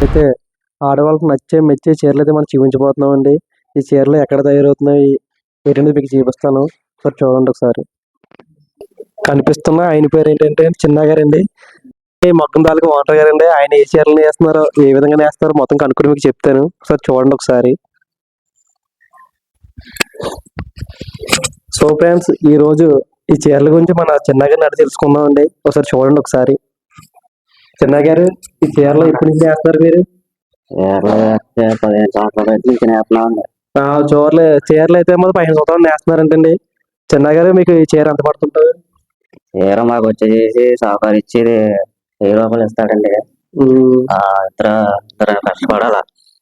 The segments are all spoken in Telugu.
అయితే ఆడవాళ్ళకి నచ్చే మెచ్చే చీరలు అయితే మనం చూపించబోతున్నామండి. ఈ చీరలు ఎక్కడ తయారవుతున్నాయి ఏంటనేది మీకు చూపిస్తాను. ఒకసారి చూడండి ఒకసారి. కనిపిస్తున్న ఆయన పేరు ఏంటంటే చిన్న గారండి. ఈ మొత్తం తాలూకు ఓనర్ గారండి. ఆయన ఏ చీరలు నేస్తున్నారో ఏ విధంగా నేస్తున్నారో మొత్తం కనుక్కొని మీకు చెప్తాను. ఒకసారి చూడండి ఒకసారి. సో ఫ్రెండ్స్, ఈ రోజు ఈ చీరల గురించి మన చిన్న గారిని అడిగి తెలుసుకుందామండి. ఒకసారి చూడండి ఒకసారి. చిన్న గారు, ఈ చీరలు ఎప్పటి నుంచి నేస్తున్నారు మీరు? 15 సంవత్సరాల నుంచి నేస్తున్నామండి. చీరలు అయితే మాత్రం 15 సంవత్సరాలు నేస్తున్నారంటండి. చిన్న గారు, మీకు ఈ చీర ఎంత పడుతుంటుంది? చీర మాకు వచ్చేసి సావుకారు ఇచ్చి 1000 రూపాయలు ఇస్తాడండి. ఇద్దరు కష్టపడాలి.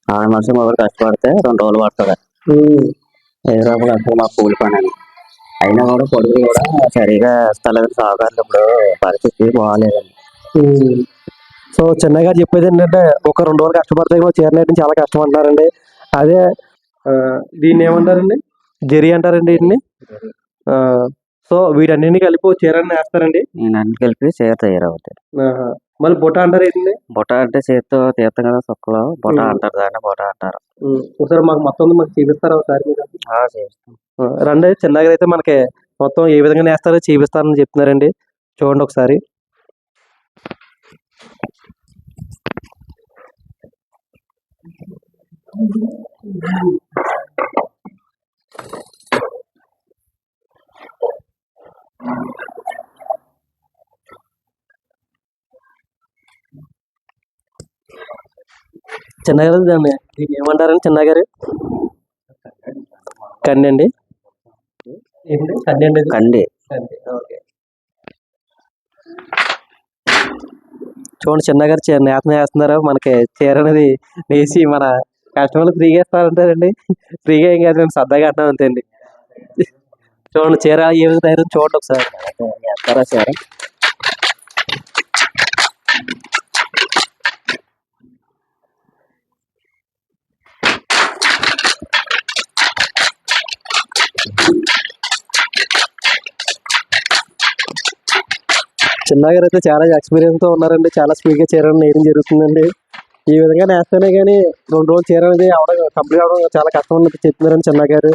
6 మాసం మొదలు కష్టపడితే 2 రోజులు పడుతుంది. 1000 రూపాయలు అంటే మాకు కూలి పని అని. అయినా కూడా పొడుగు కూడా సరిగా ఇస్తలేదు సావుకారులు. ఇప్పుడు పరిస్థితి బాగాలేదండి. సో చిన్న గారు చెప్పేది ఏంటంటే ఒక 2 రోజులు కష్టపడితే కూడా చీర నేయడం చాలా కష్టం అంటున్నారండి. అదే దీన్ని ఏమంటారండి? జరీ అంటారండి వీటిని. సో వీటన్నింటినీ కలిపి చీర నేస్తారండి. అన్ని కలిపి చీర తయారవుతాయి. మళ్ళీ బుట్ట అంటారు ఏంటండి? బుట్ట అంటే చేతితో తీస్తాం కదా సొక్కలో బుట్ట అంటారు, దాన్ని బుట్ట అంటారు. ఒకసారి మాకు చూపిస్తారా ఒకసారి మీరు? చేస్తాం రండి. చిన్న గారు అయితే మనకి మొత్తం ఏ విధంగా నేస్తారో చూపిస్తారని చెప్తున్నారండి. చూడండి ఒకసారి. చిన్నగారు, దీన్ని ఏమంటారండి చిన్న గారు? కండి అండి. కండి అండి. కండి. ఓకే. చూడండి చిన్న గారు నేత వేస్తున్నారు. మనకి చీర అనేది వేసి మన కస్టమర్లు ఫ్రీగా ఇస్తారంటారండి. ఫ్రీగా ఏం కాదు, సరదాగా అంటాం అంతే అండి. చూడండి చీర ఏ విధంగా తయారు చూడండి ఒకసారి. వేస్తారా చీర? చిన్న గారు అయితే చాలా ఎక్స్పీరియన్స్ తో ఉన్నారండి. చాలా స్పీడ్ గా చీర నేయడం జరుగుతుందండి. ఈ విధంగా నేస్తేనే కానీ 2 రోజులు చీర అనేది కంప్లీట్ అవడం చాలా కష్టం ఉన్నట్టు చెప్తున్నారండి చిన్న గారు.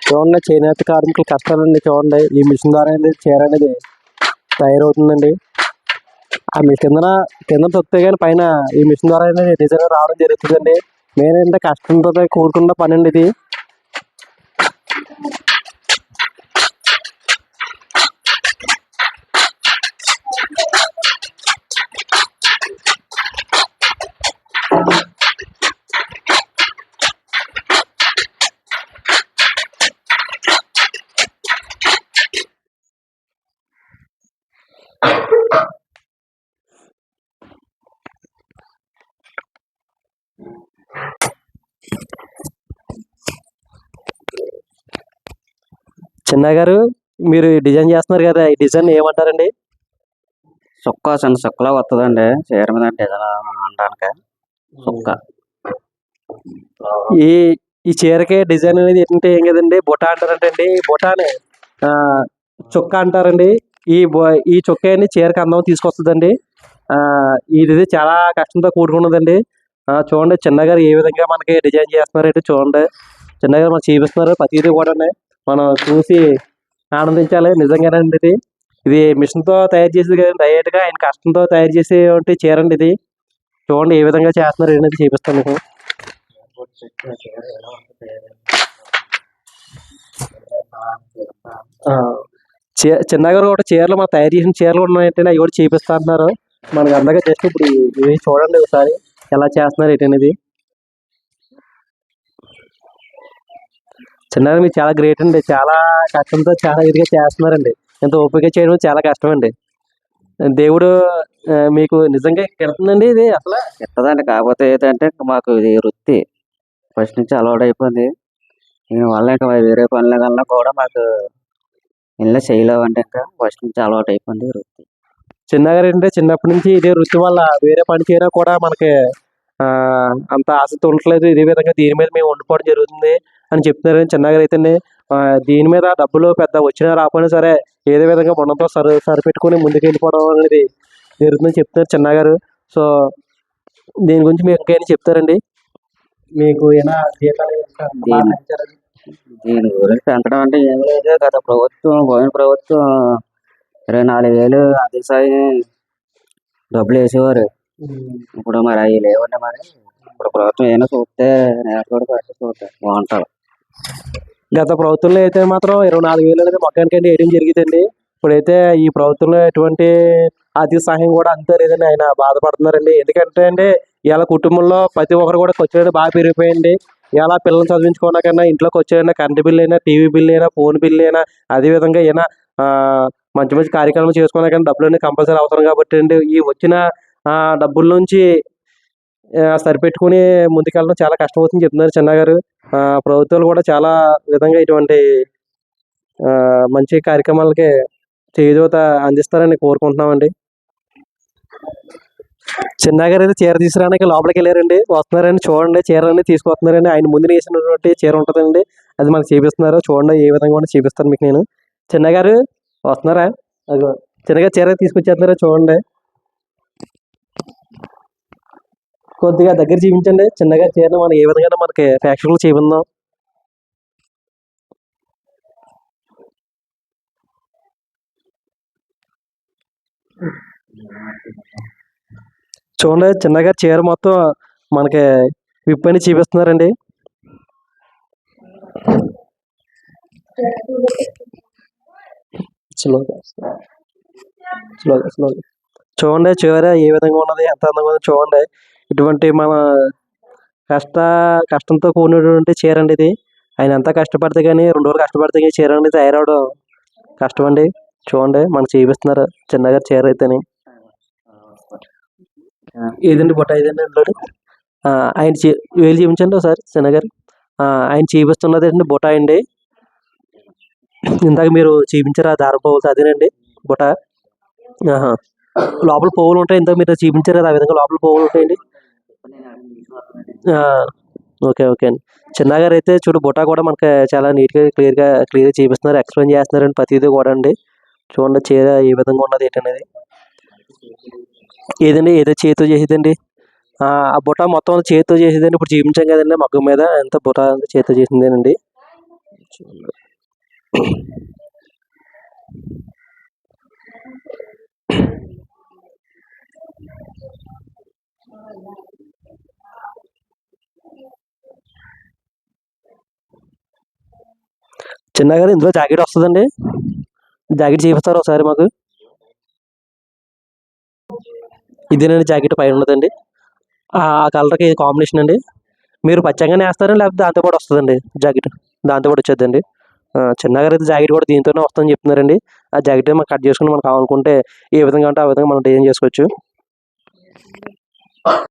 చూడండి చేనేత కార్మికుల కష్టాలండి. చూడండి ఈ మిషన్ ద్వారా చీర అనేది తయారవుతుందండి. ఆ మిషన్ కింద తొక్కితే కానీ పైన ఈ మిషన్ ద్వారా డిజైన్ రావడం జరుగుతుందండి. మెయిన్ ఏంటంటే కష్టంతో కూడుకున్న పని అండి ఇది. చిన్న గారు, మీరు డిజైన్ చేస్తున్నారు కదా, ఈ డిజైన్ ఏమంటారండి? సుక్క చిన్న సుక్కలా వస్తుందండి చీర మీద డిజైన్ అనడానికి. సుక్క ఈ ఈ చీరకే డిజైన్ అనేది ఏంటంటే ఏం కదండి, బుట్ట అంటారంటండి. బుటానే చుక్క అంటారండి. ఈ చుక్క అండి చీరకి అందం తీసుకొస్తుందండి. ఇది చాలా కష్టంతో కూడుకున్నదండి. చూడండి చిన్నగారు ఏ విధంగా మనకి డిజైన్ చేస్తున్నారంటే చూడండి. చిన్నగారు మనకు చూపిస్తున్నారు ప్రతిదీ కూడా. మనం చూసి ఆనందించాలి. నిజంగానండి ఇది మిషన్తో తయారు చేసేది కదండి. డైరెక్ట్గా ఆయన కష్టంతో తయారు చేసే చీర అండి ఇది. చూడండి ఏ విధంగా చేస్తున్నారు అనేది చూపిస్తాను మీకు. చిన్నగారు కూడా చీరలు మనం తయారు చేసిన చీరలు ఉన్నాయంటే అవి కూడా చూపిస్తా అంటున్నారు. మనకి అందరికీ జస్ట్ ఇప్పుడు ఇవి చూడండి ఒకసారి ఎలా చేస్తున్నారు ఏంటనేది. చిన్నగా మీరు చాలా గ్రేట్ అండి. చాలా కష్టంతో చాలా ఇదిగా చేస్తున్నారండి. ఇంత ఓపిక చేయడం చాలా కష్టం అండి. దేవుడు మీకు నిజంగా కెడుతుందండి ఇది అసలు? ఎత్తదండి. కాకపోతే ఏంటంటే మాకు ఇది వృత్తి. ఫస్ట్ నుంచి అలవాటు అయిపోయింది. దీనివల్ల ఇంకా వేరే పనుల కన్నా కూడా మాకు ఇంట్లో చేయలేమంటే ఇంకా ఫస్ట్ నుంచి అలవాటు అయిపోయింది వృత్తి. చిన్నగారంటే చిన్నప్పటి నుంచి ఇదే వృత్తి వల్ల వేరే పని చేయడం కూడా మనకి అంత ఆసక్తి ఉండట్లేదు. ఇదే విధంగా దీని మీద మేము ఉండిపోవడం జరుగుతుంది అని చెప్తున్నారు. చిన్నగారు అయితేనే దీని మీద డబ్బులు పెద్ద వచ్చినా రాకపోయినా సరే ఏదో విధంగా గుణంతో సరిపెట్టుకుని ముందుకు వెళ్ళిపోవడం అనేది జరుగుతుందని చెప్తున్నారు చిన్నగారు. సో దీని గురించి మీరు ఇంకేమైనా చెప్తారండి? మీకు ఏమైనా జీతాలు దీని గురించి పెంచడం అంటే ఏం లేదు. గత ప్రభుత్వం పోయిన ప్రభుత్వం 24,000 ఆర్థిక సాయం డబ్బులు వేసేవారు. ఇప్పుడు మరి అవి లేవండి. మరి ఇప్పుడు ప్రభుత్వం ఏమైనా చూస్తే నేను కూడా పెట్టి చూస్తే బాగుంటుంది. గత ప్రభుత్వంలో అయితే మాత్రం 24,000 అనేది మొత్తానికండి వేయడం జరిగిందండి. ఇప్పుడైతే ఈ ప్రభుత్వంలో ఎటువంటి ఆర్థిక సహాయం కూడా అంతే లేదండి. ఆయన బాధపడుతున్నారండి. ఎందుకంటే అండి ఇవాళ కుటుంబంలో ప్రతి ఒక్కరు కూడా ఖర్చు అనేది బాగా పెరిగిపోయింది. ఇలా పిల్లల్ని చదివించుకోవడానికన్నా ఇంట్లో ఖర్చు అయినా కరెంట్ బిల్ అయినా, టీవీ బిల్ అయినా, ఫోన్ బిల్ అయినా, అదేవిధంగా ఏమైనా మంచి మంచి కార్యక్రమాలు చేసుకోవడానికన్నా డబ్బులు అనేది కంపల్సరీ అవసరం కాబట్టి అండి ఈ వచ్చిన డబ్బుల నుంచి సరిపెట్టుకుని ముందుకెళ్ళడం చాలా కష్టమవుతుందని చెప్తున్నారు చిన్నగారు. ప్రభుత్వాలు కూడా చాలా విధంగా ఇటువంటి మంచి కార్యక్రమాలకి చేయూత అందిస్తారని కోరుకుంటున్నామండి. చిన్నగారు అయితే చీర తీసుకురావడానికి లోపలికి వెళ్ళారండి. వస్తున్నారండి, చూడండి చీర అనేది తీసుకొస్తున్నారండి. ఆయన ముందు వేసినటువంటి చీర ఉంటుందండి, అది మనకు చూపిస్తున్నారు. చూడండి ఏ విధంగా కూడా చూపిస్తాను మీకు నేను. చిన్నగారు వస్తున్నారా? అదిగో చిన్నగా చీర తీసుకొచ్చేస్తున్నారా చూడండి. కొద్దిగా దగ్గర చూపించండి చిన్నగా చీరను మనం ఏ విధంగా మనకి ఫ్యాక్షన్లు చూపిందాం. చూడండి చిన్నగా చీర మొత్తం మనకి విప్పని చూపిస్తున్నారండి. చూడండి చీర ఏ విధంగా ఉన్నది, ఎంత అందంగా ఉన్నది చూడండి. ఇటువంటి మన కష్టంతో కూడినటువంటి చీర అండి ఇది. ఆయన ఎంత కష్టపడితే కానీ 2 రోజులు కష్టపడితే కానీ చీర అనేది తయారవడం కష్టం అండి. చూడండి మనకు చూపిస్తున్నారు చిన్నగా చీర అయితేని. ఏదండి బుట్ట ఏదండి అందులో ఆయన వేలు చూపించండి ఒకసారి చిన్నగారు. ఆయన చూపిస్తున్నది అండి బుట్ట అండి. ఇందాక మీరు చూపించారు ఆ దారం పువ్వులతో అదేనండి బుట్ట. లోపల పువ్వులు ఉంటాయి. ఇందాక మీరు చూపించారు కదా ఆ విధంగా లోపల పువ్వులు ఉంటాయండి. ఓకే ఓకే అండి. చిన్నగారు అయితే చూడు బుట్ట కూడా మనకి చాలా నీట్గా క్లియర్గా చూపిస్తున్నారు, ఎక్స్ప్లెయిన్ చేస్తున్నారండి ప్రతిదీ కూడా అండి. చూడండి చీర ఏ విధంగా ఉన్నది ఏంటనేది. ఏదండి ఏదో చేతితో చేసేదండి. ఆ బుట్ట మొత్తం చేతితో చేసేదండి. ఇప్పుడు చూపించాం కదండి మగ్గం మీద ఎంత బుట్ట చేతితో చేసిందేనండి. చిన్నగారు ఇందులో జాకెట్ వస్తుందండి. జాకెట్ చూపిస్తారు ఒకసారి మాకు. ఇదేనండి జాకెట్ పైన ఉన్నదండి. ఆ కలర్కి కాంబినేషన్ అండి. మీరు పచ్చగానే వేస్తారా లేకపోతే దాంతో పాటు వస్తుందండి జాకెట్? దాంతో పాటు వచ్చేద్దండి. చిన్నగారు అయితే జాకెట్ కూడా దీంతోనే వస్తుందని చెప్తున్నారండి. ఆ జాకెట్ మనం కట్ చేసుకుని మనం కావాలనుకుంటే ఏ విధంగా అంటే ఆ విధంగా మనం డిజైన్ చేసుకోవచ్చు.